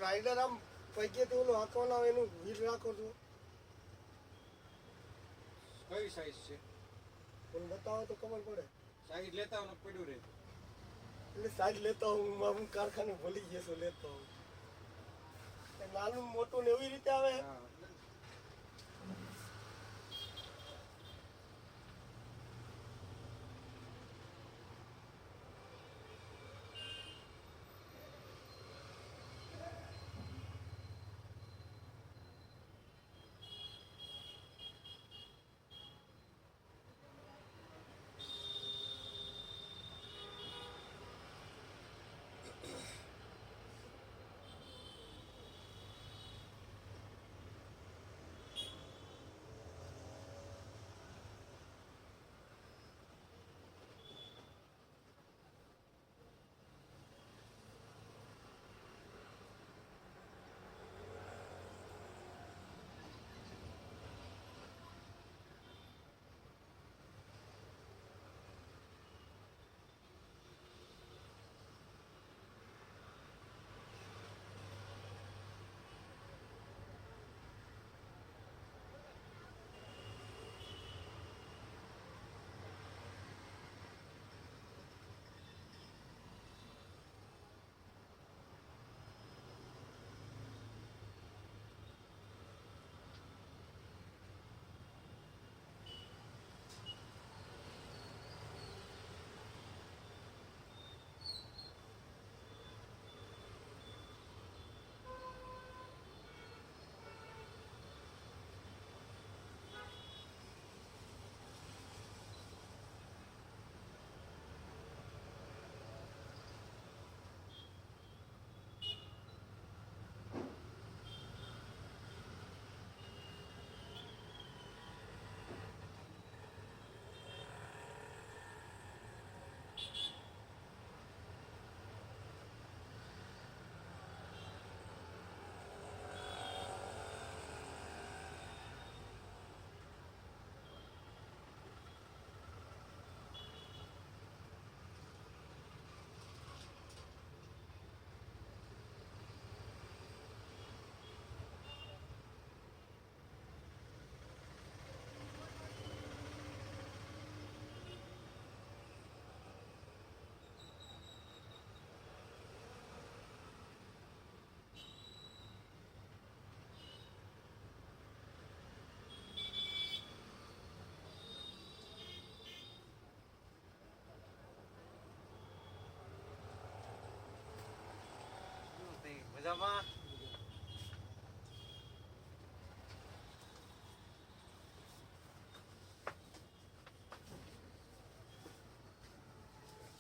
Rider આમ પૈકી ઓલું હાંકવાના હોય એનું વ્હીલ રાખો છો કઈ સાઈઝ છે મને બતાવો તો ખબર પડે સાઈઝ લેતા હોય પડ્યું રહે એટલે સાઈડ લેતા હું કારખાને ભૂલી ગયો છું લેતો હું નાનું મોટું ને એવી રીતે આવે હા મજામાં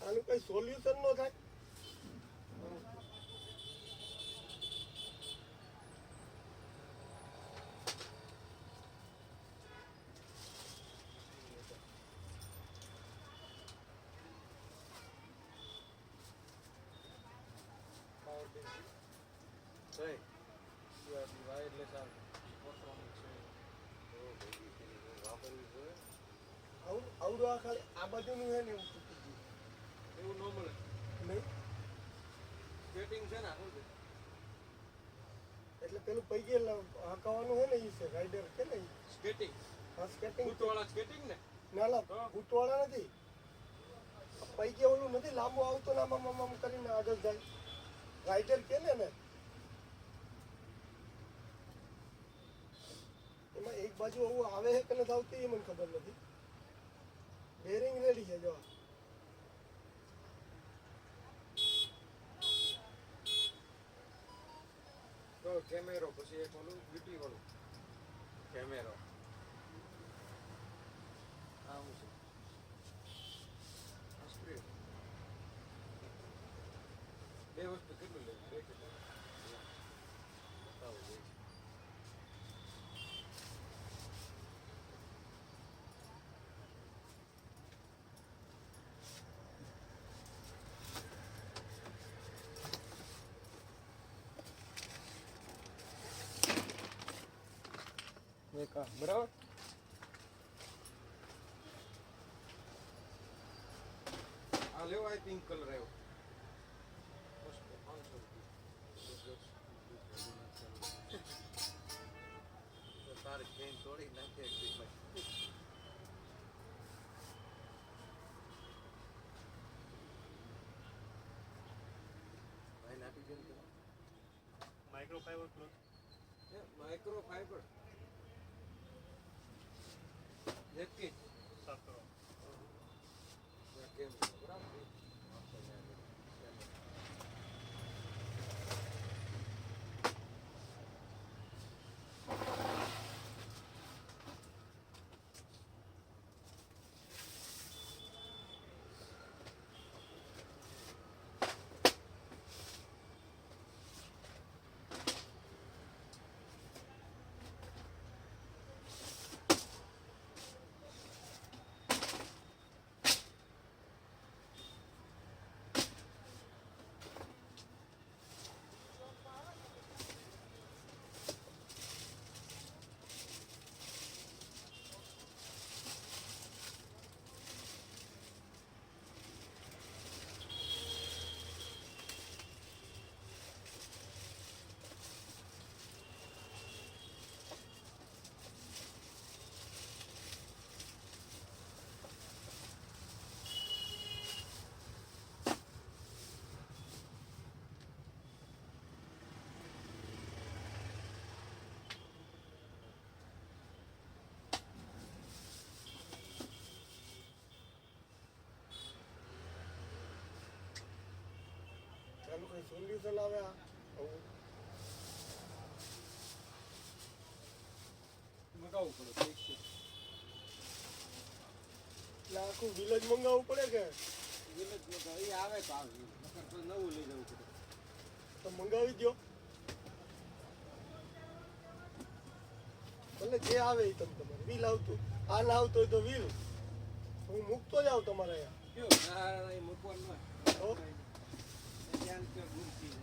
આનું કઈ સોલ્યુશન નો થાય વાયરલેસ આવે આવડું આ ખાલી આ બાજુનું છે ને એવું તૂટી ગયું એવું ન મળે નહીં સ્કેટિંગ છે ને શું છે એટલે પેલું પૈકી હાંકવાનું હોય ને એ છે રાઈડર કે ને સ્કેટિંગ હા સ્કેટિંગ ફૂટવાળા સ્કેટિંગ ને ના ના ફૂટવાળા નથી પૈકી ઓલું નથી લાંબુ આવતું ને આમ કરીને આગળ જાય રાઈડર કે ને એમાં એક બાજુ આવું આવે છે કે નથી આવતું એ મને ખબર નથી બેરિંગ રેડી છે જો તો કેમેરો પછી એક ઓલું બ્યુટી વાળું કેમેરો આ શું છે આ સ્ક્રીન બે વસ્તુ કેટલું લે બે કેટલું બતાવો જોઈએ બરાબર આ લેવો આ પિંક કલર આવ્યો 500 રૂપિયા તાર ખેંચ તોડી નાખે ભાઈ નાખી દે માઇક્રોફાઈબર ક્લોથ માઇક્રો ફાઈબર લેપકિન સાફ કરો. કેમ બરાબર આનું કઈ સોલ્યુશન આવે આ આવું? મગાવવું પડે ઠીક છે એટલે આખું વિલેજ મંગાવવું પડે કે વિલેજ મગાવ એ આવે તો આવે નકર તો નવું લઈ જવું પડે તો મંગાવી દો ભલે જે આવે એ તમે તમારે વ્હીલ આવતું આ ના આવતું હોય તો વ્હીલ હું મૂકતો જાઉં તમારે અહીંયા કયો ના એ મૂકવાનું હોય તો ધ્યાન કે ગુમતી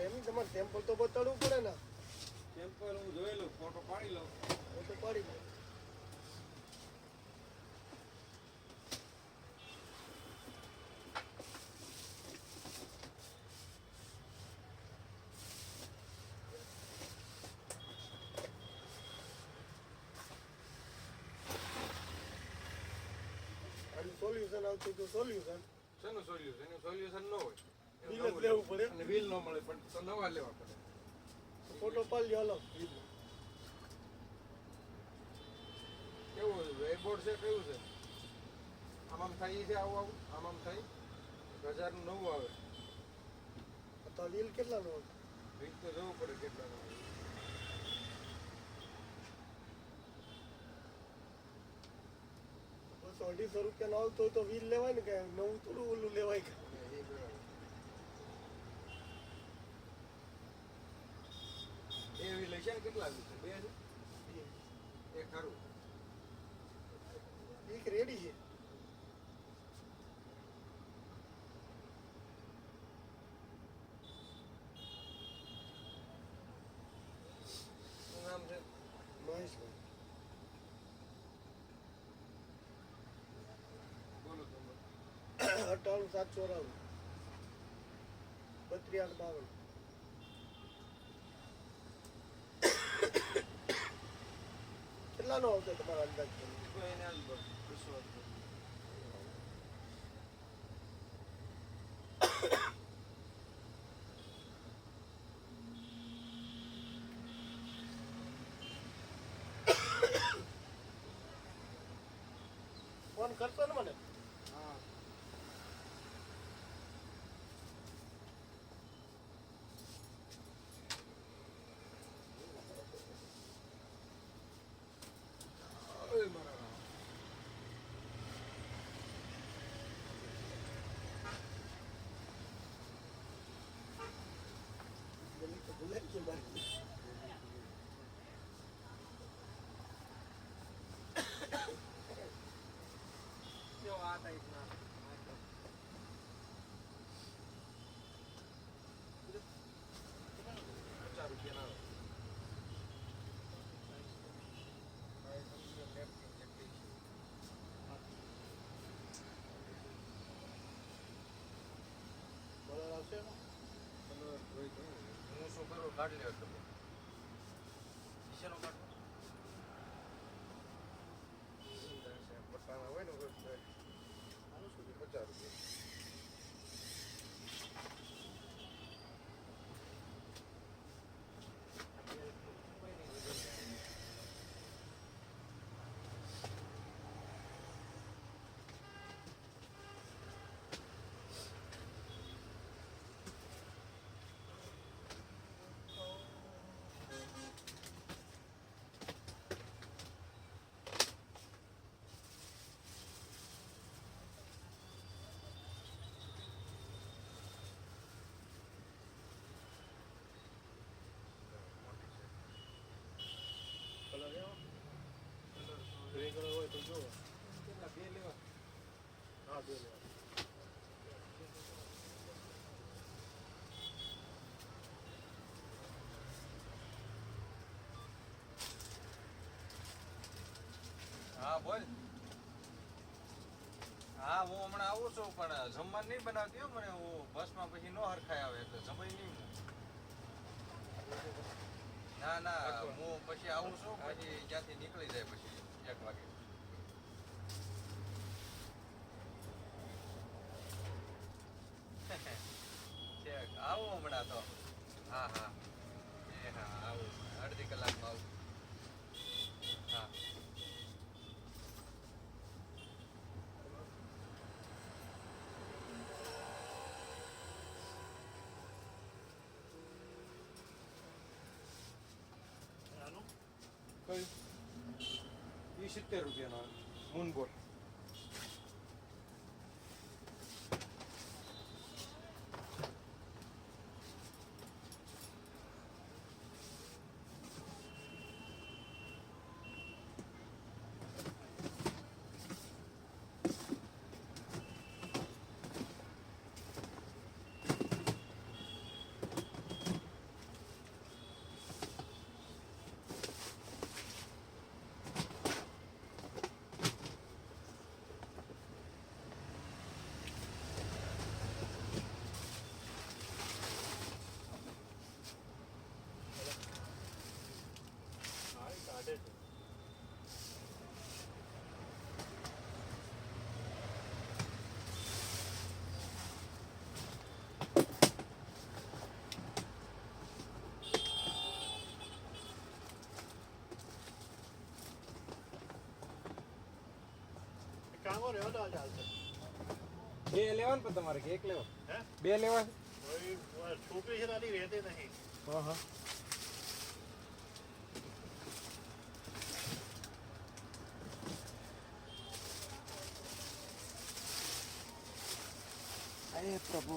એમ તમારે સેમ્પલ તો બતાડવું પડે ને સેમ્પલ હું જોઈ લઉં ફોટો પાડી લઉં હું તો પાડી દઉં સોલ્યુશન આવતું તો સોલ્યુશન શેનું સોલ્યુશન એનું સોલ્યુશન ન હોય વ્હીલ જ લેવું પડે અને વ્હીલ ન મળે પણ તો નવા લેવા પડે ફોટો પાડી લ્યો હાલો કેવું વેબોર્ડ છે કેવું છે આમ થાય છે આવું આવું આમ થાય 1000 નું નવું આવે તો વ્હીલ કેટલાનો હોય રીત તો જવું પડે કેટલાનું આવે. 200-250 રૂપિયાનો આવતો હોય તો વ્હીલ લેવાય ને કે નવું થોડું ઓલું લેવાય કે એ વ્હીલ છે ને કેટલા આવ્યું છે બે છે એક ખરું એક રેડી છે શું નામ છે મહેશભાઈ બોલો તમે 98-754 32-52 કેટલાનો આવતો તમારો અંદાજ કરો? તો એને આજ બસ વિશ્વાસ કરો. ફોન કરશો ને મને હા ઓય મારા રામ. જલ્દી તો ભૂલાઈ ગઈ મારી જો આ ટાઈપના 50 રૂપિયાના આવે. આ એક સમજો નેપકિન જેટલી છે. કલર આવશે ને? કલર જોઈ તો હું શું કરું કાઢી લ્યો તમે શેનો કાઢો રૂપિયા. ગ્રે કલર હોય તો જો. કેટલા બે લેવા? હા, 2 લેવા. હા બોલ. હા હું હમણાં આવું છું પણ જમવાનું નહીં બનાવતી હો મને. હું બસમાં પછી નો હરખાય આવે એટલે જમાઈ નહીં હું. ના ના હું પછી આવું છું પછી ત્યાંથી નીકળી જાય પછી 1 વાગે. છેક આવું હમણાં તો. હા હા એ હા આવું અડધી કલાકમાં આવું. હા આનું કયું? 70 રૂપિયાનો મૂનબોલ. હા, એ કાઢે છે. કાંગો રહ્યો તો ચાલશે. 2 લેવા ને પણ તમારે કે 1 લેવા? હે? 2 લેવા? કોઈ છોકરી છે તારી રહેતી નહીં. હા હા. અરે પ્રભુ.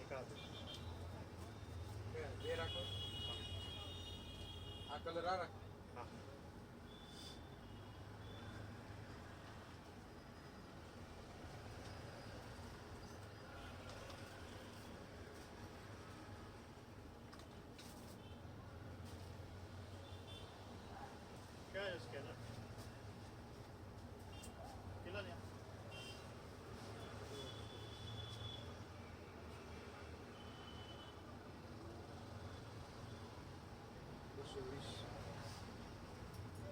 એકાદ. 2 રાખો. આ કલર આ રાખ. હા. क्या है स्कैनर? कितना लिया?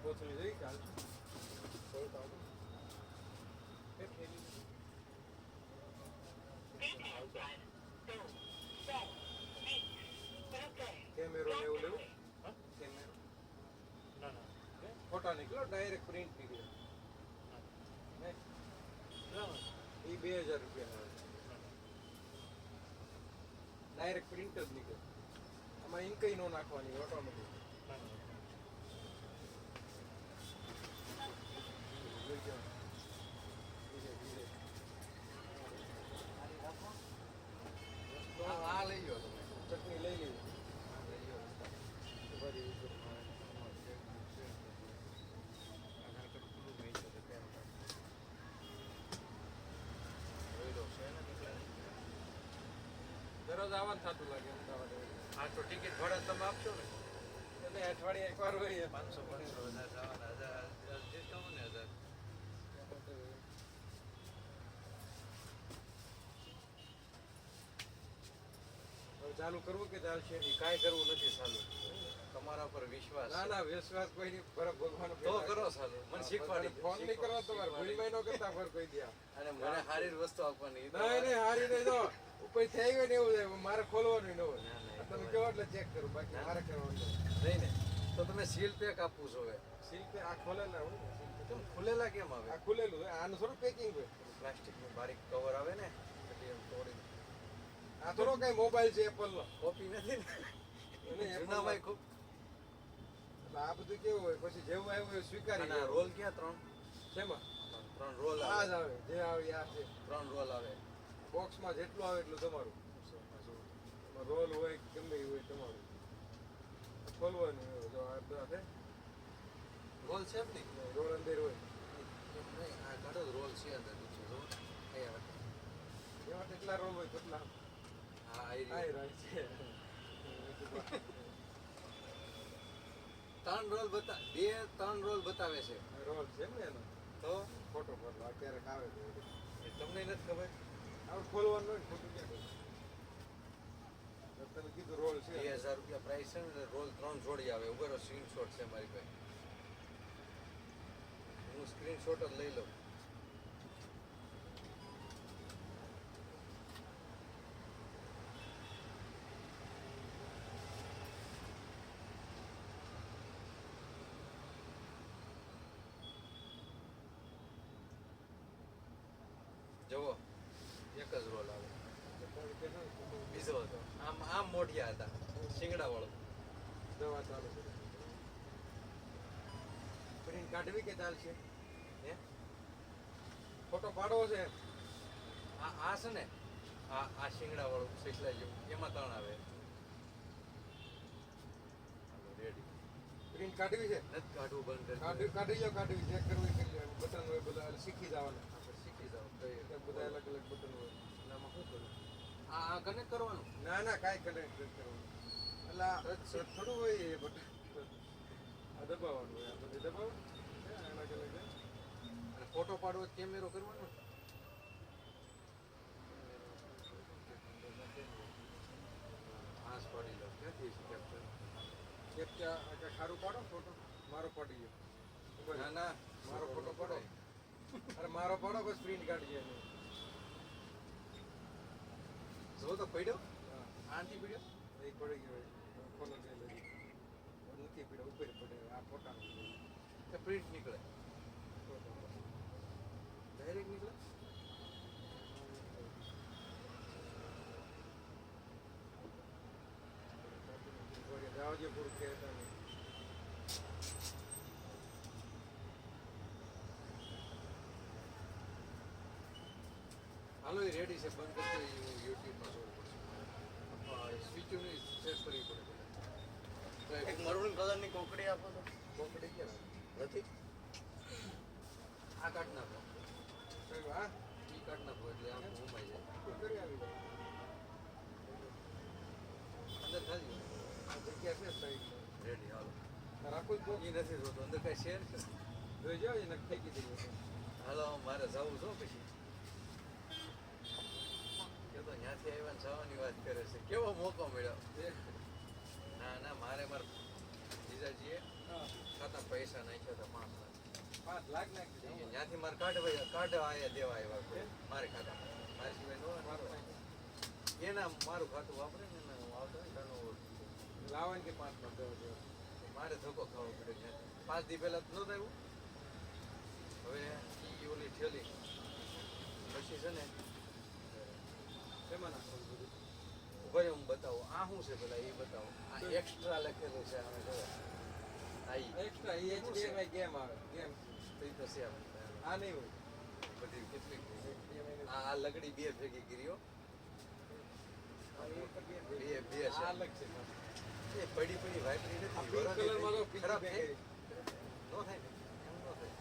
કોથળી જોઈ કે હાલ છે? એ થેલી. કેમેરો ને એવું લેવું? હા? કેમેરો ના ના. ફોટા નીકળો ડાયરેક્ટ પ્રિન્ટ નીકળે. ને ના એ 2000 રૂપિયા ડાયરેક્ટ પ્રિન્ટ જ નીકળે. આમાં ઇન્કઈ નો નાખવાની ઓટોમેટિક. આ લઈ લો તમે. ચટણી લઈ લેવી. દરરોજ આવવાનું થતું લાગે અમદાવાદ. હા તો ટિકિટ ભાડે તમે આપશો ને? એટલે અમે અઠવાડિયે એકવાર હોય 500 500 1000 જવાના 1000 જે કહો ને 1000 હવે ચાલુ કરવું કે ચાલશે એ કાંઈ કરવું નથી ચાલુ તમારા પર વિશ્વાસ ના ના વિશ્વાસ કોઈની પર ભગવાન તો કરો ચાલુ મને શીખવાડી ફોન નહીં કરવા તમારે ભૂલભાઈ નો કરતા ફર કોઈ દે અને મને સારી વસ્તુ આપવાની એ તો નહીં નહીં હારી નહીં તો ઉપર થઈ ગયો ને એવું થાય મારે ખોલવાનું ન હોય ના, ના, આ તમે કેવો એટલે ચેક કરું બાકી મારે કરવાનું નહીં. નહીં ને તો તમે સીલ પેક આપવું છો હવે સીલ પે આ ખોલેલા હોય ને સીલ કેમ ખુલેલા કેમ આવે આ ખુલેલું હોય આનું થોડું પેકિંગ હોય પ્લાસ્ટિકનું બારીક કવર આવે ને એટલે એમ તોડીને આ થોડો કઈ મોબાઈલ છે એપલ નો કોપી નથી ને એને Apple જૂનામાં ખૂબ એટલે આ બધું કેવું હોય પછી જેવું આવ્યું એવું સ્વીકારી અને આ રોલ ક્યાં શેમાં 3 રોલ આ જ આવે આવે જે આવે આ છે 3 રોલ આવે બોક્સમાં જેટલું આવે એટલું તમારું એમાં રોલ હોય કે ગમે એ હોય તમારું ખોલવાનું હોય જો આ બધા છે રોલ છે ને રોલ અંદર હોય એમ નહીં આ કાઢો રોલ છે અંદર નીચે જો અહીંયા એમાં કેટલા રોલ હોય કેટલા હા આ આઈ રહે છે 3 રોલ બે 3 રોલ બતાવે છે રોલ છે ને એનો તો ફોટો ફોટો ક્યારેક આવે તો એ તમને નથી ખબર આપણે ખોલવાનું હોય ને ખોટું ક્યાં ખબર? તમે કીધું રોલ છે 2000 રૂપિયા પ્રાઇસ છે ને રોલ 3 જોડી આવે ઉભરો સ્ક્રીનશોટ છે મારી પાસે હું સ્ક્રીનશોટ જ લઈ લઉં જુઓ એક જ રોલ આવે બીજો હતો આમ મોઢિયા હતા શિંગડા વાળો દવા ચાલુ કરી પ્રિન્ટ કાઢવી કે ચાલશે હે ફોટો પાડવો છે આ છે ને આ શિંગડા વાળું શીખલા જેવું એમાં 3 આવે રેડી પ્રિન્ટ કાઢવી છે નથી કાઢવું બંધ કાઢી લો કાઢવી ચેક કરવી કરી લો બટન હોય બધા શીખી જવાના આપણે શીખી જાવ બધા અલગ અલગ બટન હોય આમાં શું કરવું આ કનેક્ટ કરવાનું ના ના કાંઈ કનેક્ટ નથી કરવાનું એટલે આ થોડું હોય એ બટન આ દબાવવાનું હોય આ બધું દબાવો અલગ અલગ અને ફોટો પાડવો કેમેરો કરવાનો આસ પાડી લો ક્યાંથી કેપ્ચર કેપ્ચા સારું પાડો ફોટો મારો પાડી ગયો ના ના મારો ફોટો પાડો અરે મારો પાડો બસ પ્રિન્ટ કાઢીએ જો તો પડ્યો આથી પડ્યો એક પડી ગયો ખોલો છે નથી પડ્યો ઉપર પડે આ ફોટાનો કે પ્રિન્ટ નીકળે ડાયરેક્ટ નીકળે જાવજે પૂરું કહેતા નહીં હાલો એ રેડી છે બંધ કરતો યુટ્યુબમાં જોવું પડશે સ્વિચોની સેટ કરવી પડે એક મરૂન કલરની કોકડી આપો તો કોકડી ક્યાં નથી આ કાઢ નાખો કયું હા ઈ કાઢ નાખો એટલે આમ ઘુમાઈ જાય શું કરી આવી અંદર ખાલી આ જગ્યા છે સાઈડ રેડી હાલો રાખું જ ઈ નથી જોતો અંદર કઈ શેર જોઈ જાવ એને ફેંકી દીધું હાલો મારે જવું છો પછી કે તો ત્યાંથી આવ્યા ને જવાની વાત કરે છે કેવો મોકો મળ્યો ના ના મારે જીજાજીએ ખાતા પૈસા નાખ્યા હતા 5 લાખ 5 લાખ નાખી દીધા ત્યાંથી મારે કાઢ આયા દેવા આવ્યા કોઈ મારે ખાતા મારી સિવાય નો એના મારું ખાતું વાપરે ને એને હું આવતો હોય ઘણું લાવવાનું કે 5 માં દેવા દેવા મારે ધક્કો ખાવો પડે ત્યાંથી 5 દી પહેલા તો નહોતું આવ્યું હવે ઈ ઓલી ઠેલી પછી છે ને શેમાં નાખવાનું બધું ઉભા રહે હું બતાવું આ શું છે પેલા એ બતાવો આ એક્સ્ટ્રા લખેલું છે આમે જો આ ઈ એક્સ્ટ્રા HDMI ગેમ આવે ગેમ તો ઈ તો છે આપણે આ નહીં હોય બધી કેટલીક HDMI ને આ લગડી બે ભેગી કર્યો બે બે છે આ અલગ છે એ પડી વાપરી નથી આ પિંક કલરમાં તો પીછી ખરાબ બે થાય નો થાય ને એમ નો થાય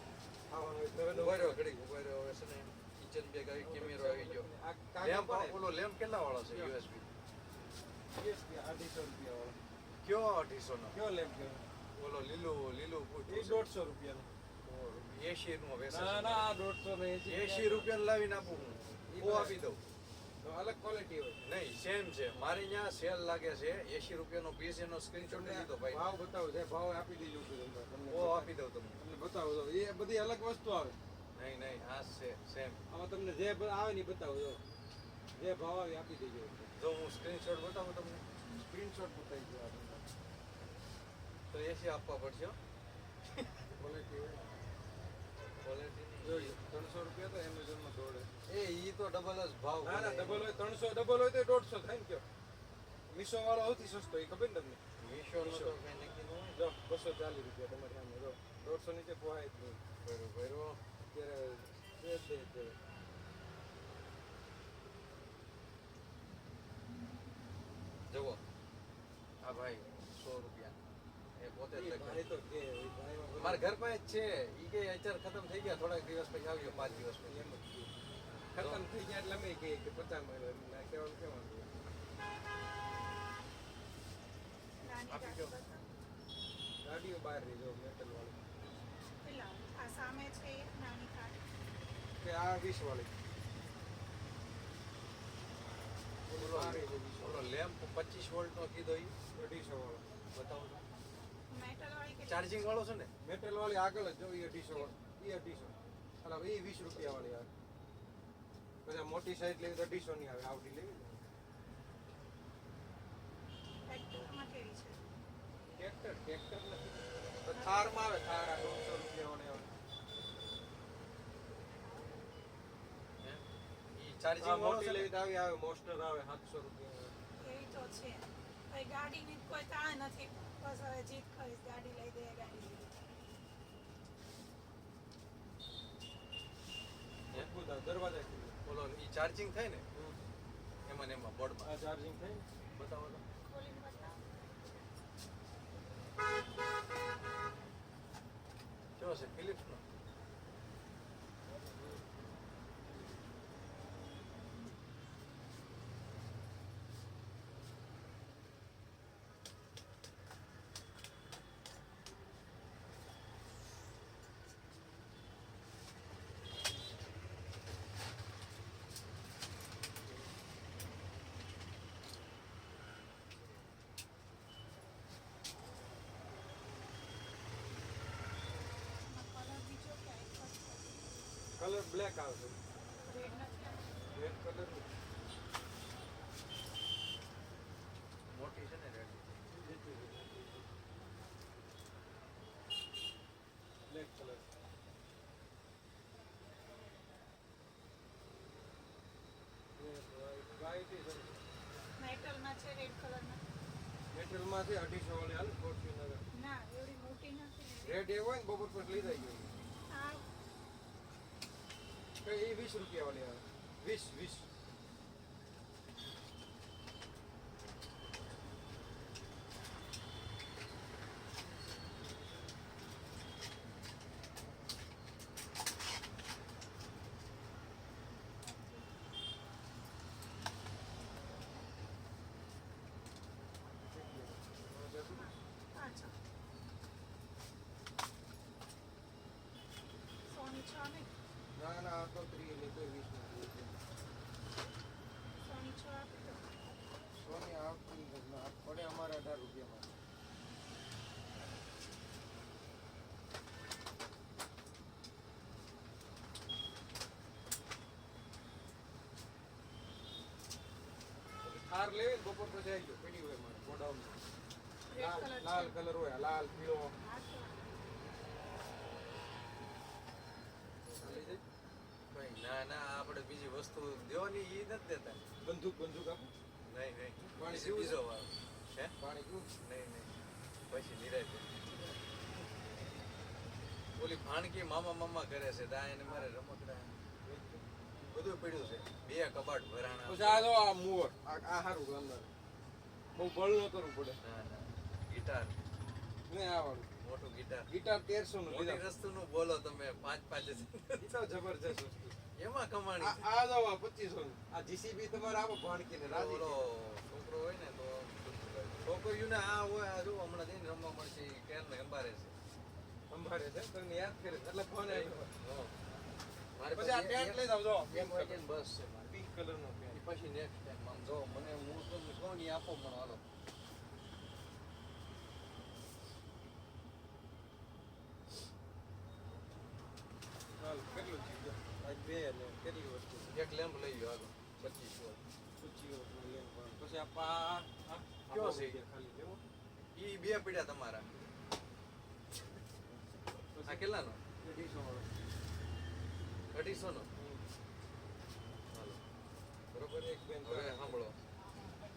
ખાવાનું હોય તો ઉભા રહ્યો ઘડીક ઉભા રહ્યો હવે છે ને કિચન બેગ આવી કેમેરો આવી ગયો આ કાગળ લેમ્પ પડે ઓલો લેમ્પ કેટલા વાળો છે USB USB 250 રૂપિયા વાળો કયો 250 નો કયો લેમ્પ કયો ઓલો લીલું એ પૂછ્યું 150 રૂપિયાનો 80 નો વેચાય ના ના આ 150 ને 80 રૂપિયા લાવીને આપું હું હું આપી દઉં તો અલગ ક્વોલિટી હોય નહીં સેમ છે મારે ત્યાં સેલ લાગે છે 80 રૂપિયાનો પીસ એનો સ્ક્રીનશોટ લીધો ભાઈ ભાવ બતાવો છે ભાવ આપી દેજો તમને ઓ આપી દઉં તમને તમને બતાવો તો એ બધી અલગ વસ્તુ આવે નહીં આ છે સેમ આમાં તમને જે આવે ને ઈ બતાવો જો જે ભાવ આવે એ આપી દેજો જો હું સ્ક્રીનશોટ બતાવું તમને સ્ક્રીનશોટ બતાવી દો આપણે તો 80 આપવા પડશે ક્વોલિટી હોય ક્વોલિટી જોઈએ 300 રૂપિયા તો એમેઝોનમાં દોડે એ ઈ તો ડબલ જ ભાવ ના ના બોલે. ડબલ હોય 300 ડબલ હોય તો 150 થાય ને કયો મીશો વાળો સૌથી સસ્તો એ ખબર ને તમને મીશોનો તો કઈ નક્કી ન હોય જો 240 રૂપિયા તમારે સામે જો 150 નીચે પોહાય જ નહીં બરોબર અત્યારે છે જ નહીં અત્યારે. જુઓ આ ભાઈ 100 રૂપિયા એ પોતે જ એ લખે. ભાઈ તો કે એ ભાઈમાં મારા ઘર પાસે જ છે ઈ કે અત્યારે ખતમ થઈ ગયા થોડાક દિવસ પછી આવ્યો 5 દિવસ પછી એમ જ છે. ખતમ થઈ ગયા એટલે અમે કહીએ કે 50 માં ના કહેવાનું કેવાનું નાની આપી ગાડી દો. બતાવો. ગાડીઓ બહાર રહી જો મેટલ વાળી પેલા આ સામે છે એ નાની કાર કે આ 20 વાળી ઓલો બહાર રહી છે 20 ઓલો લેમ્પ 25 વોલ્ટ નો કીધો ઈ 250 વાળો બતાવો તો મેટલ વાળી કે ચાર્જિંગ વાળો છે ને મેટલ વાળી આગળ જ જો એ 250 વાળી એ 250 અલા એ 20 રૂપિયા વાળી આવે પછી આ મોટી સાઈઝ લેવી તો 250 ની આવે આવડી લેવી ને ટ્રેક્ટરમાં કેવી છે ટ્રેક્ટર નથી તો થારમાં આવે થાર આ 150 રૂપિયા વાળી આવે હે? ઈ આ ચાર્જિંગ વાળો મોટી છે લેવી ને? તો આવી આવે મોસ્ટર આવે 700 રૂપિયા આવે. એવી તો છે ભાઈ ગાડીની કોઈ તાણ નથી બસ હવે જીત કરીશ ગાડી લઈ દે ગાડી લઈ દે હે? મજબૂત આવે દરવાજા ખુલે. ઓલો ઈ ચાર્જિંગ થાય ને એમાં ને એમાં બોર્ડમાં આ ચાર્જિંગ થાય ને બતાવો તો ખોલીને બતાવો કેવો છે ફિલિપ્સ નો એમાં કલર બીજો કે એક જ કલર બ્લેક આવશે રેડ નથી આવતો. રેડ કલર મોટી છે ને રેડ બ્લેક કલર વ્હાઈટ છે મેટલમાં છે રેડ કલરમાં મેટલમાંથી 250 વાળી હાલે ફોર્ચ્યુનર ના એવડી મોટી નથી રેડ એ હોય ને બપોર પર લઈ જાય આ કે એ 20 રૂપિયા વાળી આવે 20 પાછળ સોની 6 નહીં ના ના આ તો 3 ની કોઈ 20 નથી સોની 6 આપી દો સોની આવતી નથી આ પડે અમારે 18 રૂપિયામાં થાર લેવી ને બપોર પછી આવી ગયો પડી હોય મારે ગોડાઉનમાં રેડ લાલ કલર લાલ છે કલર હોય લાલ પીળો હા તો લઈ જાય ભાઈ ના આપણે બીજી વસ્તુ દેવાની ઈ નથી દેતા બંદૂક આપો નહીં પાણી બીજો પીવું છે? વાળો હે પાણી પીવું નહીં પછી નિરાય ઓલી ભાણકી મામા કરે છે દા એને મારે રમકડા બધું પડ્યું છે 2 કબાટ ભરાણા પછી આ જો આ મોર આ હારું અંદર બહુ બળ ન કરવું પડે ના ગિટાર ને આ વાળું મોટું ગિટાર ગિટાર 1300 નું મોટી લીધા વસ્તુનું બોલો તમે 5 ઈ તો જબરજસ્ત વસ્તુ એમાં કમાણી છે. આ જો આ 2500 નું આ જીસીબી તમારે આપો ભાણકીને રાજી ઓલો છોકરો હોય ને તો છોકરીઓને આ હોય આ જો હમણાં જઈને રમવા મળશે ઈ ક્યારને અંબારે છે અંબારે છે તમને યાદ કરે એટલે ફોન આવ્યો હો. મારે પછી આ પેન્ટ લઈ જાવ જો એમ વાગ્યાની બસ છે મારી પિંક કલર નો પેન્ટ ઈ પછી નેક્સ્ટ ટાઈમ આમ જો મને હું તમને કહું ને ઈ આપો મને હાલો હાલ કેટલું થયું જો આજ બે ને કેટલી વસ્તુ એક લેમ્પ લઈ ગયો હાલો 25 વોટ પૂછી પછી આ પા કયો છે? ખાલી લેવો ઈ બે પીડા તમારા આ કેટલાનો 250 વાળો 250 નો હાલો બરોબર એક બેન હવે સાંભળો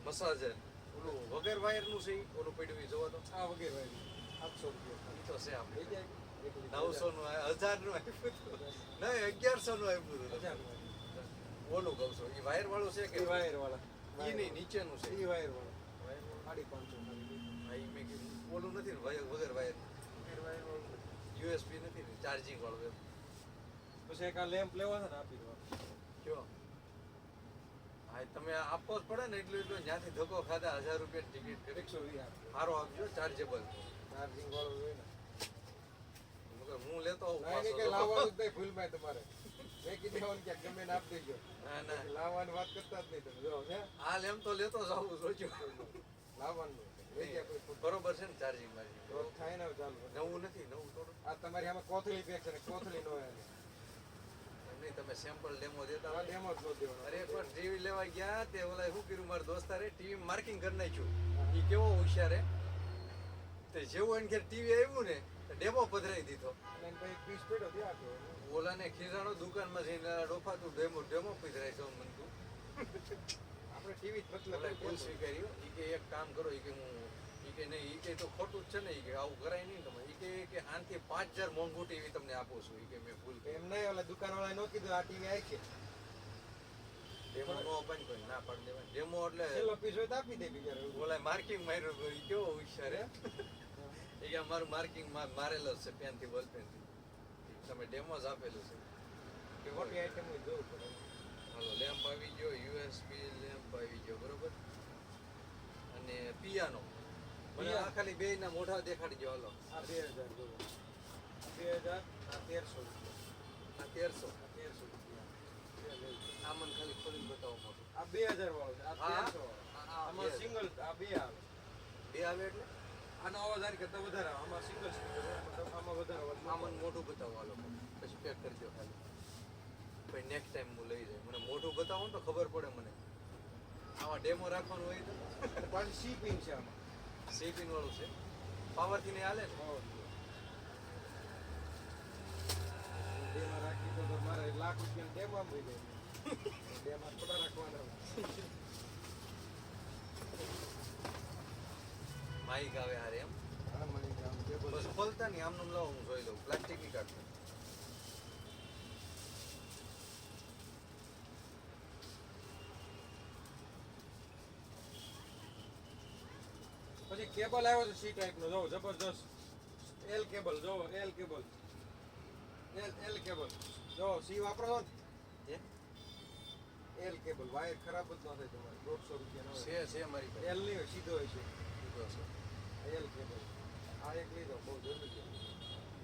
મસાજર ઓલું વગર વાયર નું છે ઈ? ઓલું પડ્યું ઈ જોવો તો આ વગેરે વાળી 700 રૂપિયા ઈ તો છે આપણે લઈ જાય 900 નું 1000 નું આપ્યું હતું નહીં 1100 નું આપ્યું હતું ઓલું કહું છું ઈ વાયર વાળું છે કે એ વાયર વાળા ઈ નહીં નીચેનું છે એ વાયર વાળા 550 ખાલી આ ઈ મેં કીધું ઓલું નથી ને વગર વાયર યુએસબી નથી ને ચાર્જિંગ વાળું એમ પછી એક આ લેમ્પ લેવો છે ને આપી દો કયો હા તમે આપવો જ પડે ને એટલું ત્યાંથી ધક્કો ખાધા 1000 રૂપિયા ટિકિટ કરી 120 આપજો સારો આપજો ચાર્જેબલ ચાર્જિંગ વાળો હોય ને મગર હું લેતો હોઉં ના એને કઈ લાવવાનું જ નહીં ભૂલમાં તમારે મેં કીધું કે ગમે ને આપી દેજો ના ના લાવવાની વાત કરતા જ નહીં તમે જો છે આ લેમ તો લેતો જાવું જોજો લાવવાનું લઈ ગયા કોઈ ખોટું. બરોબર છે ને ચાર્જિંગ મારી તો થાય ને ચાલુ નવું નથી નવું થોડું આ તમારી આમાં કોથળી પેક છે ને કોથળી નો હોય એમ નહીં તમે સેમ્પલ ડેમો દેતા આ હોય ડેમો જ નો દેવાનો અરે એકવાર ટીવી લેવા ગયા તે ઓલા શું કર્યું મારા દોસ્તારે ટીવી માર્કિંગ કરી નાખ્યું ઈ કેવો હોશિયાર હે તે જેવું એને ઘેર ટીવી આવ્યું ને ડેમો પધરાઈ દીધો અને એને કઈ પીસ પડ્યો ત્યાં આપો ઓલાને ખીજાણો દુકાનમાં જઈને ડોફાતું ડેમો પધરાઈ છે મનતું આપણે ટીવી જ ઓલા મતલબ ભૂલ સ્વીકાર્યું ઈ કે એક કામ કરો ઈ કે હું ઈ કે નહીં ઈ કે તો ખોટું જ છે ને ઈ કે આવું કરાય નહીં તમે ઈ કે આનથી 5000 મોંઘું ટીવી તમને આપું છું ઈ કે મેં ભૂલ કરી એમ નહીં ઓલા દુકાનવાળાએ નો કીધું આ ટીવી આવી છે ડેમો નો અપાય કોઈ ના પાડી દેવાય ડેમો એટલે છેલ્લો પીસ હોય તો આપી દે બીજા ઓલા માર્કિંગ માર્યો તો ઈ કેવો હોશિયાર હે ઈ કે અમારું માર્કિંગ મારેલો જ છે પેનથી બોલ પેનથી તમે ડેમો જ આપેલું છે કે મોટી આઈટમ હોય જોવું પડે હાલો લેમ્પ આવી ગયો યુએસબી લેમ્પ આવી ગયો બરોબર અને પિયાનો મને આ ખાલી બે ના મોઢા દેખાડી ગયો હાલો આ 2000 જોવો 2000 આ 1300 આ રૂપિયા 1300 આ 1300 રૂપિયા બે લઈ જાઓ. આ મને ખાલી ખોલીને બતાવો મોટું આ 2000 વાળો છે આ હા. 1300 વાળો આમાં સિંગલ આ બે આવે બે આવે એટલે આનો અવાજ આની કરતા વધારે આવે આમાં સિંગલ સ્પીકર આમાં વધારે અવાજ આ મને મોઢું બતાવો હાલો પછી પેક કરજો ખાલી પછી નેક્સ્ટ ટાઈમ હું લઈ જાય મને મોઢું બતાવો ને તો ખબર પડે મને આમાં ડેમો રાખવાનું હોય તો પાછી સી પિન છે આમાં સીપિન વાળું છે પાવરથી નહીં હાલે ને ડેમાં રાખી તો મારે લાખ રૂપિયા ડેમાં મળી જાય ડેમાં થોડા રાખવાના માઇક આવે હારે એમ હા મળી જાય આમ ટેબલ બસ ખોલતા નહીં આમનું લાવો હું જોઈ લઉં પ્લાસ્ટિક ની કાઢતું પછી કેબલ આવ્યો છે સી ટાઈપ નો જોવો જબરદસ્ત એલ કેબલ જોવો એલ કેબલ એલ કેબલ જો સી વાપરો છો હે? ને એલ કેબલ વાયર ખરાબ જ ન થાય તમારે 150 રૂપિયા નો છે મારી પાસે એલ નહીં હોય સીધો હોય છે સીધો છે એલ કેબલ આ એક લીધો બહુ જરૂરી છે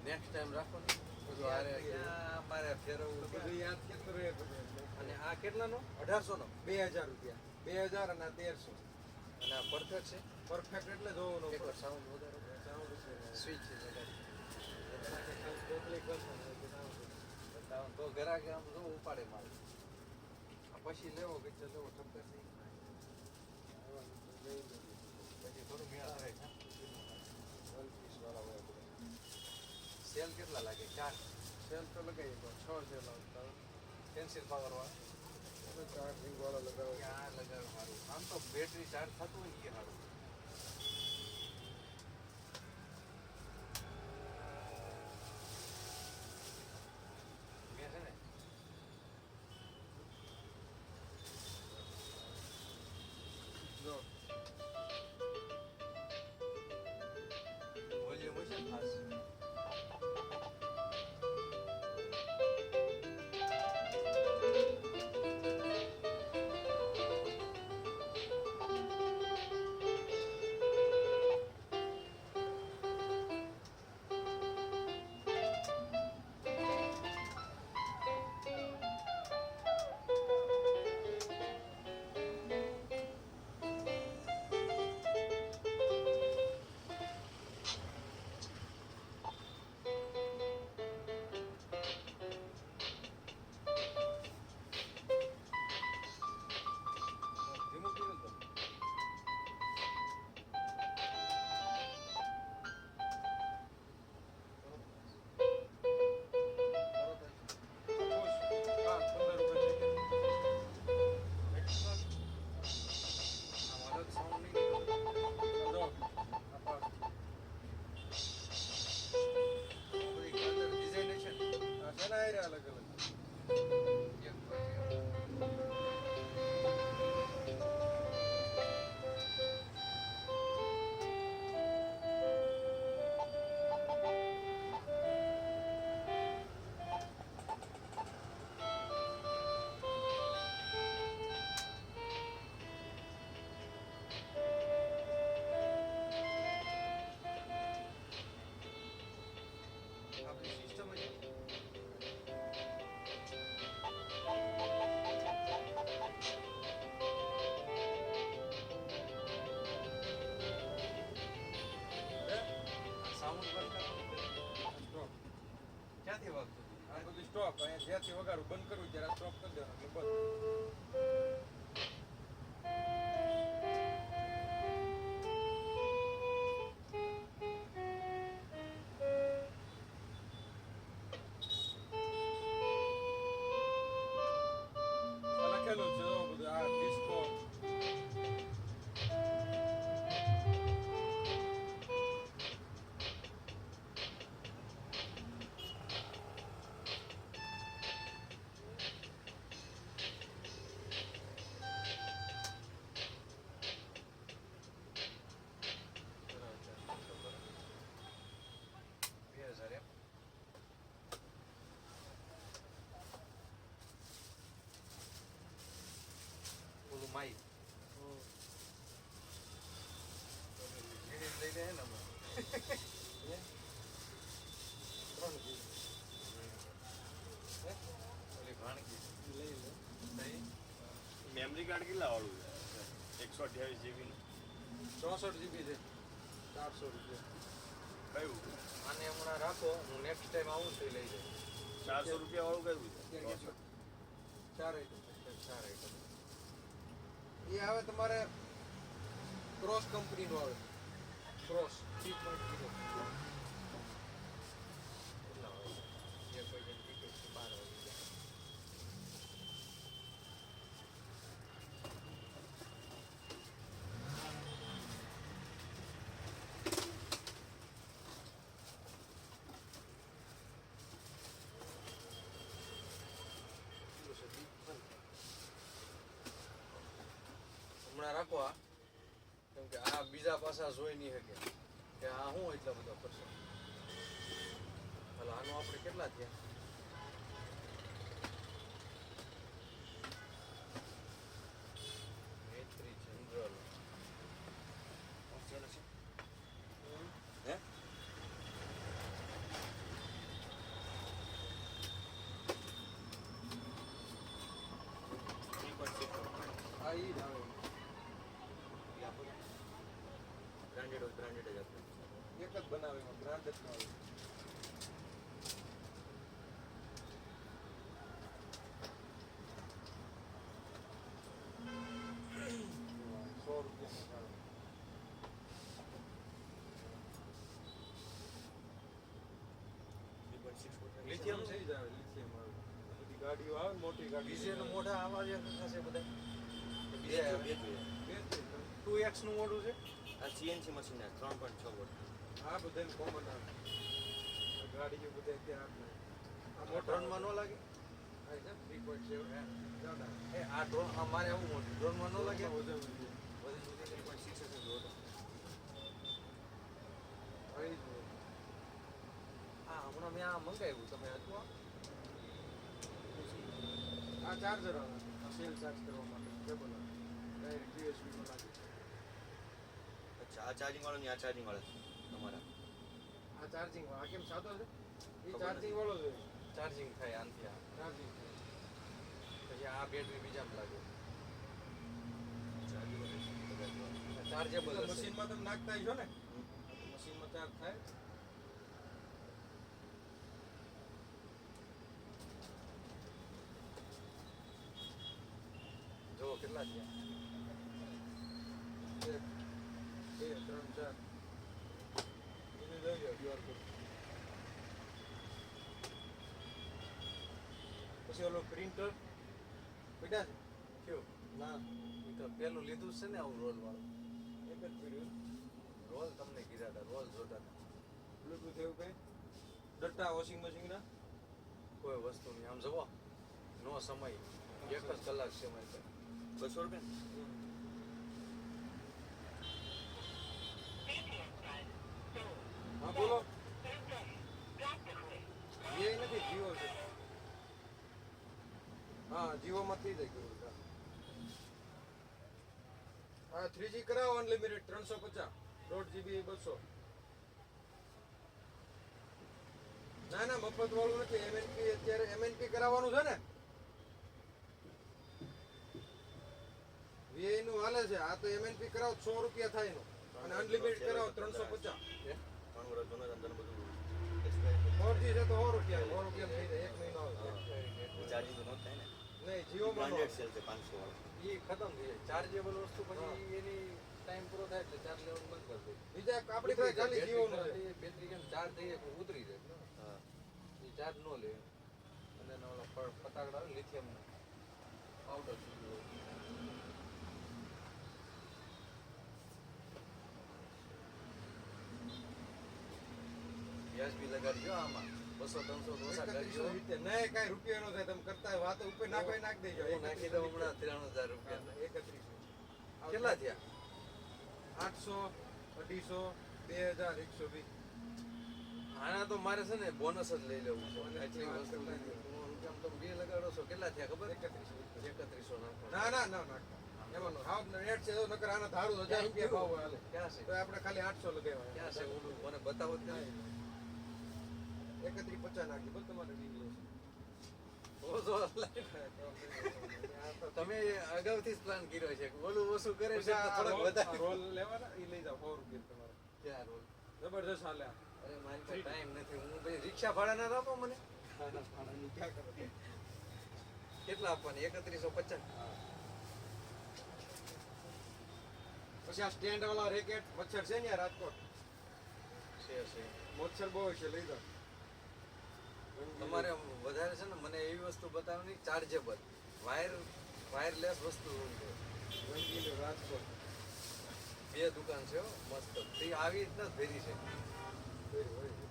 નેક્સ્ટ ટાઈમ રાખો ને બધું હારે ક્યાં મારે ફેરવવું બધું ક્યાં? યાદ કેતો રહે બધું અને આ કેટલાનો 1800 નો 2000 રૂપિયા 2000 અને આ 1300 અને આ પરફેક્ટ છે પરફેક્ટ એટલે જોવો એક વાર સાઉન્ડ વધારો સ્વિચ છે બતાવો તો ઘરા આમ જો ઉપાડે માલ આ પછી લેવો કે લેવો ઠપકર નહીં પછી થોડું મેળ આવે છે સેલ કેટલા લાગે 4 સેલ તો લગાવી દો 6 સેલ આવતા પેન્સિલ પાવર વાળા ચાર્જિંગ વાળા લગાવો ક્યાં લગાવે સારું આમ તો બેટરી ચાર્જ થતું હોય ને એ સારું મેં છે ને જો વોલ્યુમ હશે ને ખાસ ક્યાંથી વાગતું હતું? આ બધું સ્ટોપ અહીંયા જ્યાંથી વગાડું બંધ કરવું ત્યારે સ્ટોપ કરી દેવાનું એટલે બંધ. આ લખેલું છે જો બધું આ ડિસ્કો બરાબર. 2000 એમ? ઓલું માઈક. જીડીસ લઈ લે ને હમણાં. 3 GB. ઓલી ભાણકી. લઈ લે. નહીં? મેમરી કાર્ડ કેટલા વાળું છે 128 GB નું 64 GB છે 400 રૂપિયા. કયું આને હમણાં રાખો, હું નેક્સ્ટ ટાઈમ આવું તો એ લઈ જઈશ. 400 રૂપિયા વાળું કયું છે 4 item. 4 item. એ આવે તમારે ક્રોસ કંપનીનું આવે ક્રોસ 3.0. કેટલા વાગે? એક વાગ્યાની ticket છે, 12 વાગે. કેટલું છે? હમણાં રાખો આ, કેમ કે આ બીજા પાસા જોઈ નહીં શકે કે આ શું એટલા બધા કરશે. હાલો આનું આપણે કેટલા થયા? મૈત્રી જનરલ. હે આ ઈ જ આવે બ્રાન્ડેડ હોય બ્રાન્ડેડ જ આપણે. એક જ બનાવે એમાં બ્રાન્ડ જ ના આવે. લિથિયમ છે? થઈ જાય લિથિયમ આવે. બધી ગાડીઓ આવે ને મોટી ગાડી ડીઝલનું મોઢા આવા જે થશે બધા. બે જોઈએ બે જ છે. 2x નું મોઢું છે. આ સીએનસી મશીન 3.6 વોટ આ બધાને કોમન આવે આ ગાડીઓ બધા ત્યાં આવે. આ આ મોટા ડ્રોનમાં ન લાગે? આ છે 3.7 જાડા. એ આ ડ્રોન અમારે આવું મોટું ડ્રોનમાં ન લાગે? વજન વધી. બધી સુધી 3.6 હશે જોડો. આ ઈ જ હોય. આ હમણાં મેં આ મંગાવ્યું, તમે હતું આ? આ ચાર્જર આવે આ સેલ ચાર્જ કરવા માટે કેબલ આવે ડાયરેક્ટ USB માં લાગે. અચ્છા આ ચાર્જિંગ વાળો ને આ ચાર્જિંગ વાળો તમારા આ ચાર્જિંગ આ કેમ સાદો છે એ ખબર ચાર્જિંગ નથી. વાળો છે ચાર્જિંગ થાય આનથી આ. ચાર્જિંગ પછી આ બેટરી બીજામાં લાગે. ચાર્જેબલ ચાર્જેબલ હશે. મશીનમાં તમે નાખતા હશો ને મશીનમાં ચાર્જ થાય જો કેટલા થયા? 1 2 3 4 એને લઈ લો QR કોડ. પછી ઓલો પ્રિન્ટર પડ્યા છે કયો? ના ઈ તો પેલું લીધું છે ને આવું રોલ વાળું. એક જ પડ્યું રોલ તમને કીધા હતા, રોલ જોતા હતા. બ્લૂટૂથ એવું કઈ ડટ્ટા વોશિંગ મશીનના કોઈ વસ્તુ નહીં. આમ જવો નો સમય, એક જ કલાક છે મારી પાસે. 200 રૂપિયા હા બોલો એ નથી જીઓ છે હા જીઓમાં થઈ જાય ગયું હા 3G કરાવો અનલિમિટેડ 350 1.5 GB 200 ના ના મફત વાળું નથી MNP અત્યારે MNP કરાવવાનું છે ને VI નું હાલે છે આ તો MNP કરાવો 100 રૂપિયા થાય એનું અને અનલિમિટેડ કરાવો 350 હે? 3 વર્ષ જૂના અંદર બધું expired 4G છે તો 100 રૂપિયા ફ્લેટ સેલ છે 500 વાળો. એ ખતમ થઈ જાય ચાર્જેબલ વસ્તુ પછી એની ટાઈમ પૂરો થાય એટલે ચાર્જ લેવાનું બંધ કરી દે બીજા આપણી પાસે ખાલી જીઓનો છે. બેટરી કેમ ચાર્જ થઈ જાય પણ ઉતરી જાય હા. એ ચાર્જ ન લે અને એના ઓલા ફટાકડા આવે લિથિયમ પાવડર ગેસ બી લગાડજો આમાં 200-300 ઓછા કરજો 3100 રીતે નહીં કાંઈ રૂપિયા નો થાય તમે કરતા હોય વાતો ઉપર નાખો એ નાખી દેજો હું નાખી દઉં હમણાં 3000 રૂપિયા 3100 કેટલા થયા 800 250 2120 આના તો મારે છે ને બોનસ જ લઈ લેવું છે આટલી વસ્તુ લીધી. આમ તમે બે લગાડો છો કેટલા થયા ખબર 3100 નાખો ના ના ના ના એમાં હાવ રેટ છે તો નકર આના ધારું 1000 રૂપિયા ભાવ હાલે ક્યાં છે તો આપણે ખાલી 800 લગાવ્યા ક્યાં છે ઓલું મને બતાવો જ નહીં. 3150 નાખી બસ તમારે લીધી ઓછો તમે અગાઉથી જ પ્લાન કર્યો છે કે ઓલું ઓછું કરે છે તો થોડોક વધારે રોલ લેવાના એ લઈ જાઓ 100 રૂપિયા તમારે ક્યાં રોલ જબરદસ્ત હાલે આ. અરે મારી પાસે ટાઈમ નથી હું ભાઈ રિક્ષા ભાડા ના આપો મને ક્યાં કરો કેટલા આપવાના 3150 પછી આ સ્ટેન્ડ વાળા રેકેટ મચ્છર છે ને આ રાજકોટ છે મચ્છર બહુ છે લઈ જાઓ તમારે વધારે છે ને મને એવી વસ્તુ બતાવવાની ચાર્જેબલ વાયરલેસ વસ્તુ હોય છે રંગીલું રાજકોટ બે દુકાન છે હો, મસ્ત તે આવી રીતના જ ભેરી છે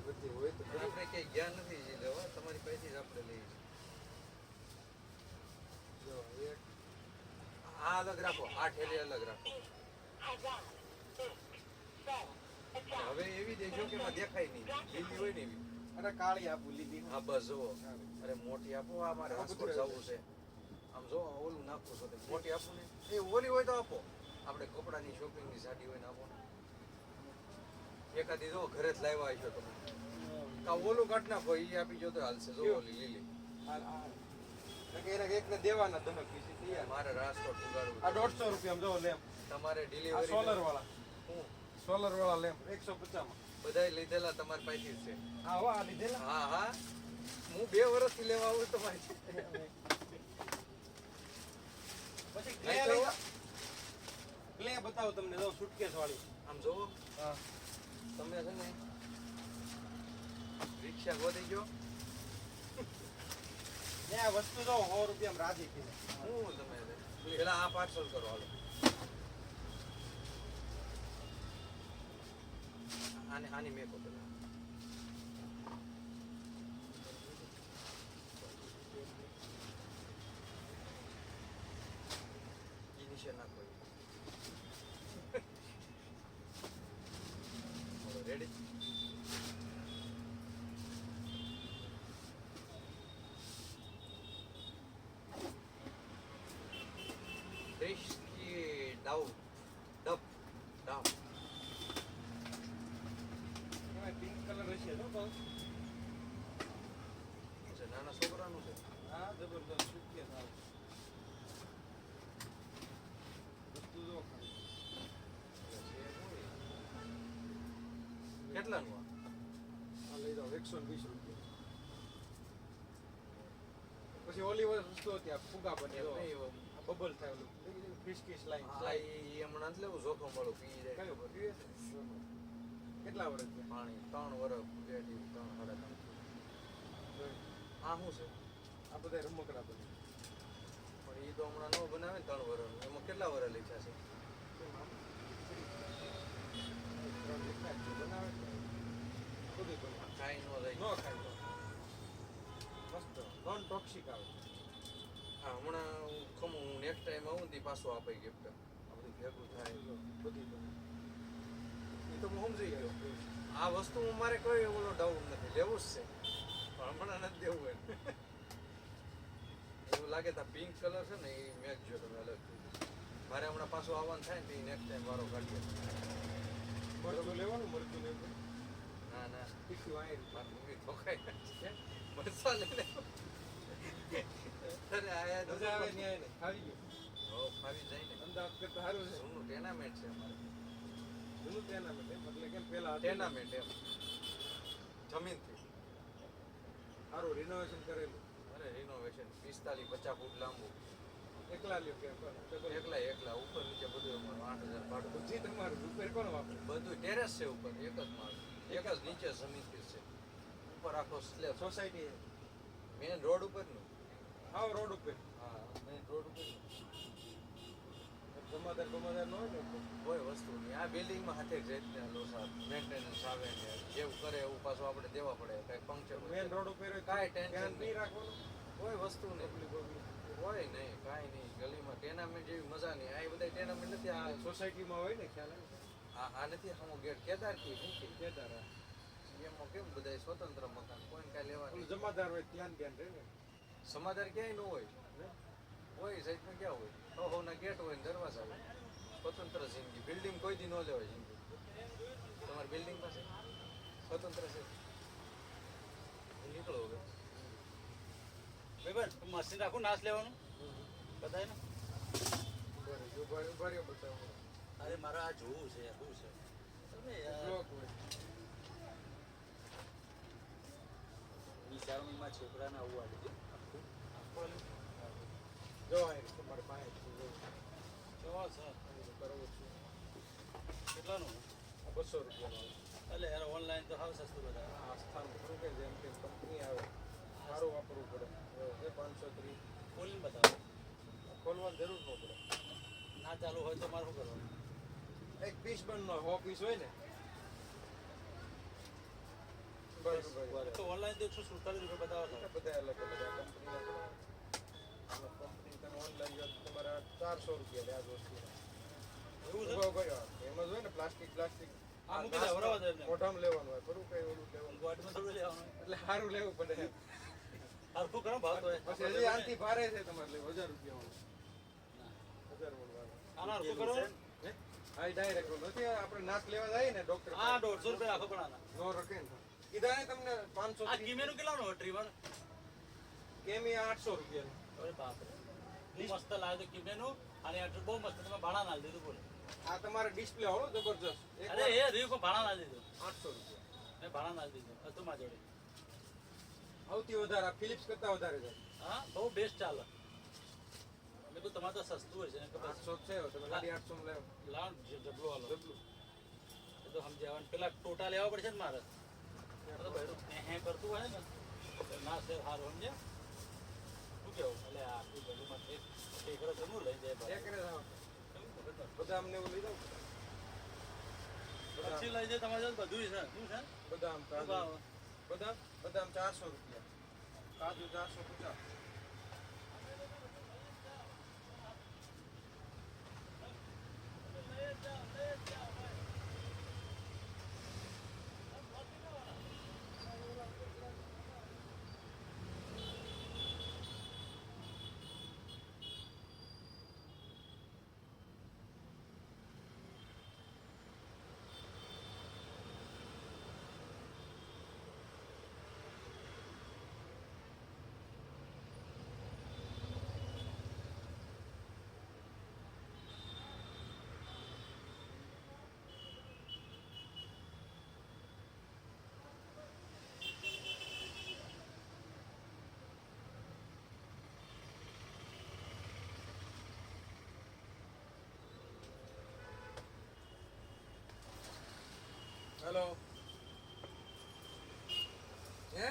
બધી હોય તો આપણે ક્યાંય ગયા નથી જે લેવા તમારી પાસેથી જ આપણે લઈએ છીએ જો એક આ અલગ રાખો આ ઠેલી અલગ રાખો હવે એવી દેજો કે એમાં દેખાય નહીં લીલી હોય ને એવી અરે કાળી આપું લીધી હા બસ જુઓ અરે મોટી આપો આ મારે રાજકોટ જવું છે આમ જો ઓલું નાખવું છો મોટી આપો ને એ ઓલી હોય તો આપો આપણે કપડાની શોપિંગની સાડી હોય ને આપો ને એકાદી જો ઘરે જ લાવ્યા છો તમે કા ઓલું કાઢ નાખો એ આપી જો તો હાલશે જો ઓલી લીલી એકને દેવાના દહક પીસી તૈયાર મારે રાજકોટ ઉગાડવું આ 150 રૂપિયા જો લેમ્પ તમારે આ ડિલિવરી સોલર વાળા હું સોલર વાળા લેમ્પ 150 માં બધાય લીધેલા તમારી પાસેથી જ છે હા હો આ લીધેલા હા હા હું 2 વર્ષથી લેવા આવું તમારી પછી નહીં ક્લે તો લઈ ક્લે બતાવો તમને જો સુટકેસ વાળી આમ જોવો હા તમે છે ને રિક્ષા ગોતી ગયો ને આ વસ્તુ જો 100 રૂપિયામાં રાજી કીધે હું તમે પેલા આ પાર્સલ કરો હાલો આની મેકો પેલા ઈ નીચે નાખો રેડી Frisky Dove. એમાં પિંક કલર હશે તો બસ છે નાના છોકરાનું છે હા જબરદસ્ત સુટકેસ આવે વસ્તુ જો ખાલી કેટલાનું આ લઈ જાઓ 120 રૂપિયા પછી ઓલી વસ્તુ હતી આ ફુગા બને જો બબલ થાય ઓલું ફિસ્કી સ્લાઇમ આ ઈ હમણાં જ લેવું જોખમ વાળું પી જાય કયો પીવે છે કેટલા વર્ષ થયા પાણી 3 વર્ષ બેઠી 3 સાડા 3 આ શું છે આ બધા રમકડા બને પણ ઈ તો હમણાં નો બનાવે ને 3 વર્ષ એમાં કેટલા વર્ષ લખ્યા છે બનાવે બધું બને ખાઈ નો જાય ન ખાય તો મસ્ત નોન ટોક્સિક આવે હા હમણાં હું ખમું હું નેક્સ્ટ ટાઈમ આવું ને તી પાછું આપે ગિફ્ટ આ બધું ભેગું થાય બધી બને એ તો હું સમજી ગયો આ વસ્તુ મારે કોઈ ઓલો ડાઉટ નથી લેવું જ છે પણ હમણાં નથી દેવું એમ એવું લાગે તો પિંક કલર છે ને એ મેકજો તમે અલગ મારે હમણાં પાછું આવવાનું થાય ને નેક્સ્ટ ટાઈમ વારો કાઢીએ મરચું લેવાનું મરચું લેવું ના ના તીખી વાયર મારી મમ્મી ઠોકાય મરસા લઈ લે અરે આયા તો મજા આવે ન્યાય ને ખાવી ગયું હો ફાવી જાય ને અમદાવાદ કરતા સારું છે જૂનું ટેનામેન્ટ છે અમારે જૂનું ટેનામેન્ટ એમ એટલે કેમ પેલા હતું. ટેનામેન્ટ એમ જમીનથી સારું રિનોવેશન કરેલું અરે રિનોવેશન 45-50 ફૂટ લાંબુ એકલા લ્યો કે ડબલ એકલા ઉપર નીચે બધું અમારું 8,000 ભાડું. બુદ્ધિ તમારું ઉપર કોણ વાપરે બધું ટેરેસ છે ઉપર, એક જ માળ, એક જ નીચે સમિતિ છે, ઉપર આખો સ્લેબ, સોસાયટી મેન રોડ ઉપરનું. આવો રોડ ઉપર હા, મેન રોડ ઉપરનું. જમાદાર ન હોય ને કોઈ વસ્તુ નહીં. આ બિલ્ડિંગમાં હાથે જ રહેતી લોસા મેન્ટેનન્સ આવે ને જેવું કરે એવું પાછું આપણે દેવા પડે. કાંઈ પંક્ચર મેન રોડ ઉપર હોય કાંઈ ધ્યાન ટેન્શન નહીં નહીં, રાખવાનું કોઈ વસ્તુ નહીં, કોઈ નહીં, કાંઈ નહીં. ગલીમાં ટેનામેન્ટ જેવી મજા નહીં. આ બધા ટેનામેન્ટ નથી. આ સોસાયટીમાં હોય ને ખ્યાલ આ નથી હું ગેટ કેદારથી મૂકી કેદાર એમાં કેમ બધા સ્વતંત્ર મકાન કોઈને કાંઈ લેવા નહીં. જમાદાર હોય ધ્યાન રહે ને સમાધાન ક્યાંય ન હોય, હોય સાઈડમાં ક્યાં હોય? હોના ગેટ હોય ને દરવાજા હોય. સ્વતંત્ર જિંદગી. બિલ્ડિંગ કોઈ દી ન લેવાય જિંદગી. તમારી બિલ્ડિંગ પાસે સ્વતંત્ર છે. નીકળો હવે. ભાઈ મશીન રાખું નાશ લેવાનું બતાય ને. ઉભા રહ્યો બતાવો અરે મારે આ જોવું છે શું છે તમે યાર બ્લોક હોય વિચારણીમાં છોકરાને આવું આવી છે જો આ તમારે પાસે કેવા છે કરવું છે કેટલાનું આ 200 રૂપિયાનો એટલે યાર ઓનલાઈન તો હાવ સસ્તું બધા આ સ્થાન ખરું કે જેમ કે કંપની આવે સારું વાપરવું પડે એ 530 ખોલીને બતાવો ખોલવાની જરૂર ન પડે ના ચાલુ હોય તો મારે શું કરવાનું એક પીસ બનનો 100 પીસ હોય ને બરાબર તો ઓનલાઈન તો 147 રૂપિયા બતાવો છો બધા અલગ અલગ આ કંપનીના કંપની તમે ઓનલાઈન જો તો તમારા 400 રૂપિયા લે આ વસ્તુ એવું છે ઉભા ઉભા એમ જ હોય ને પ્લાસ્ટિક આ મૂકી દે બરાબર છે એમને મોઢામાં લેવાનું હોય ખરું કઈ ઓલું લેવાનું ગોટમાં થોડું લેવાનું એટલે સારું લેવું પડે હરખું કરો ભાવ તો પછી હજી આનથી ભારે છે તમારે લેવું 1000 રૂપિયા વાળું 1000 વાળું આના હરખું કરો હા ડાયરેક્ટ નથી આપણે નાક લેવા જાય ને ડોક્ટર આ 150 રૂપિયા રાખો પણ આના નો રકે ને કીધા ને તમને 500 આ કિમેનું કેટલાનું ટ્રીવર કેમી 800 રૂપિયા અરે બાપ રે બહુ મસ્ત લાગે તો કિમેનું અને આ બહુ મસ્ત તમે ભાડા ના દીધું બોલે આ તમારે ડિસ્પ્લે હોળો જબરજસ્ત એક અરે એ રીવ કો ભાડા ના દીધું 800 રૂપિયા મેં ભાડા ના દીધું હતું માં જોડે સૌથી વધારે આ ફિલિપ્સ કરતા વધારે છે હા બહુ બેસ્ટ ચાલે મેં કહ્યું તમારે તો સસ્તું હોય છે ને કે બસ 800 છે તમે ગાડી 800 માં લેવો લાવ જબલો હાલો જબલું એ તો સમજાવવાનું પેલા ટોટા લેવા પડશે ને મારે તો ભાઈ હે કરતું હોય ને તો ના છે સારું સમજે શું કેવું એટલે આખું ગલીમાં એક રસ એનું લઈ જાય એક રે બદામ ને એવું લઈ જાવ પછી લઈ જાય તમારે જોડે બધું છે શું છે બદામ શું કાજુ ભાવ? બદામ 400 રૂપિયા કાજુ 450 હેલો હે